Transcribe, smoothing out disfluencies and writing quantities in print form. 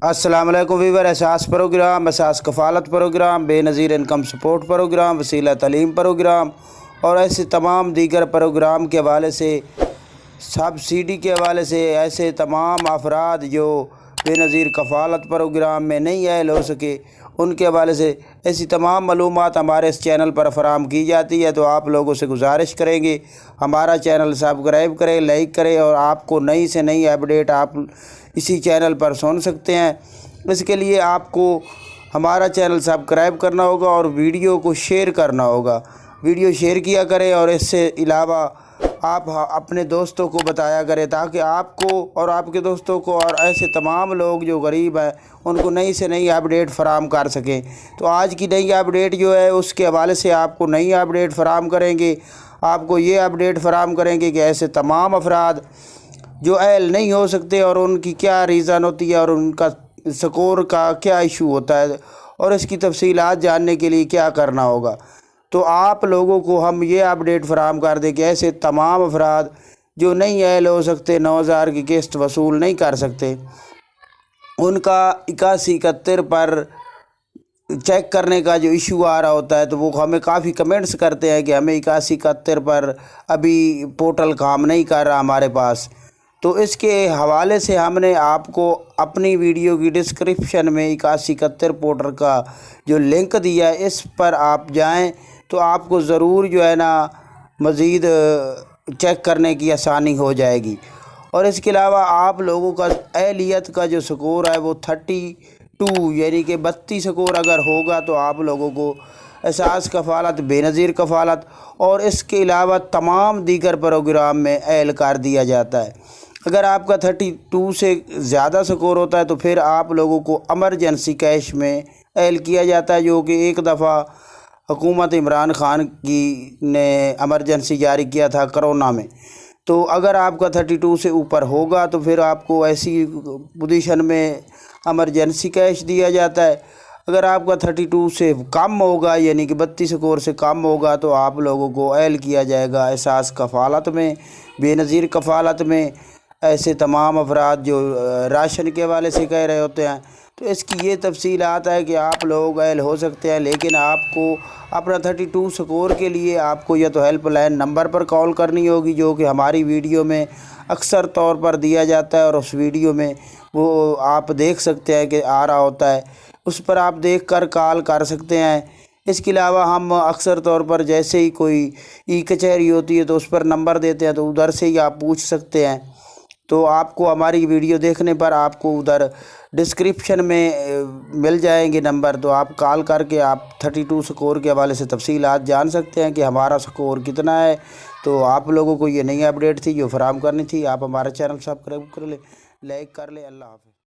السلام علیکم ویور، احساس پروگرام، احساس کفالت پروگرام، بے نظیر انکم سپورٹ پروگرام، وسیلہ تعلیم پروگرام اور ایسے تمام دیگر پروگرام کے حوالے سے، سبسڈی کے حوالے سے ایسے تمام افراد جو بے نظیر کفالت پروگرام میں نہیں اہل ہو سکے، ان کے حوالے سے ایسی تمام معلومات ہمارے اس چینل پر فراہم کی جاتی ہے۔ تو آپ لوگوں سے گزارش کریں گے ہمارا چینل سبسکرائب کریں، لائک کریں، اور آپ کو نئی سے نئی اپڈیٹ آپ اسی چینل پر سن سکتے ہیں۔ اس کے لیے آپ کو ہمارا چینل سبسکرائب کرنا ہوگا اور ویڈیو کو شیئر کرنا ہوگا۔ ویڈیو شیئر کیا کریں اور اس سے علاوہ آپ اپنے دوستوں کو بتایا کریں تاکہ آپ کو اور آپ کے دوستوں کو اور ایسے تمام لوگ جو غریب ہیں ان کو نئی سے نئی اپڈیٹ فراہم کر سکیں۔ تو آج کی نئی اپڈیٹ جو ہے اس کے حوالے سے آپ کو نئی اپڈیٹ فراہم کریں گے۔ آپ کو یہ اپڈیٹ فراہم کریں گے کہ ایسے تمام افراد جو اہل نہیں ہو سکتے اور ان کی کیا ریزن ہوتی ہے اور ان کا سکور کا کیا ایشو ہوتا ہے اور اس کی تفصیلات جاننے کے لیے کیا کرنا ہوگا۔ تو آپ لوگوں کو ہم یہ اپڈیٹ فراہم کر دیں کہ ایسے تمام افراد جو نہیں اہل ہو سکتے، 9,000 کی قسط وصول نہیں کر سکتے، ان کا 8171 پر چیک کرنے کا جو ایشو آ رہا ہوتا ہے، تو وہ ہمیں کافی کمنٹس کرتے ہیں کہ ہمیں 8171 پر ابھی پورٹل کام نہیں کر رہا ہمارے پاس۔ تو اس کے حوالے سے ہم نے آپ کو اپنی ویڈیو کی ڈسکرپشن میں 8171 پورٹل کا جو لنک دیا ہے، اس پر آپ جائیں تو آپ کو ضرور جو ہے نا مزید چیک کرنے کی آسانی ہو جائے گی۔ اور اس کے علاوہ آپ لوگوں کا اہلیت کا جو سکور ہے وہ 32 یعنی کہ 32 سکور اگر ہوگا تو آپ لوگوں کو احساس کفالت، بے نظیر کفالت اور اس کے علاوہ تمام دیگر پروگرام میں اہل کر دیا جاتا ہے۔ اگر آپ کا 32 سے زیادہ سکور ہوتا ہے تو پھر آپ لوگوں کو ایمرجنسی کیش میں اہل کیا جاتا ہے، جو کہ ایک دفعہ حکومت عمران خان کی نے ایمرجنسی جاری کیا تھا کرونا میں۔ تو اگر آپ کا 32 سے اوپر ہوگا تو پھر آپ کو ایسی پوزیشن میں ایمرجنسی کیش دیا جاتا ہے۔ اگر آپ کا 32 سے کم ہوگا یعنی کہ 32 سکور سے کم ہوگا تو آپ لوگوں کو اہل کیا جائے گا احساس کفالت میں، بے نظیر کفالت میں۔ ایسے تمام افراد جو راشن کے حوالے سے کہہ رہے ہوتے ہیں، تو اس کی یہ تفصیلات ہے کہ آپ لوگ اہل ہو سکتے ہیں، لیکن آپ کو اپنا 32 سکور کے لیے آپ کو یا تو ہیلپ لائن نمبر پر کال کرنی ہوگی جو کہ ہماری ویڈیو میں اکثر طور پر دیا جاتا ہے، اور اس ویڈیو میں وہ آپ دیکھ سکتے ہیں کہ آ رہا ہوتا ہے، اس پر آپ دیکھ کر کال کر سکتے ہیں۔ اس کے علاوہ ہم اکثر طور پر جیسے ہی کوئی ای کچہری ہوتی ہے تو اس پر نمبر دیتے ہیں، تو ادھر سے ہی آپ پوچھ سکتے ہیں۔ تو آپ کو ہماری ویڈیو دیکھنے پر آپ کو ادھر ڈسکرپشن میں مل جائیں گے نمبر، تو آپ کال کر کے آپ 32 سکور کے حوالے سے تفصیلات جان سکتے ہیں کہ ہمارا سکور کتنا ہے۔ تو آپ لوگوں کو یہ نئی اپڈیٹ تھی جو فراہم کرنی تھی۔ آپ ہمارا چینل سبسکرائب کر لیں، لائک کر لیں۔ اللہ حافظ۔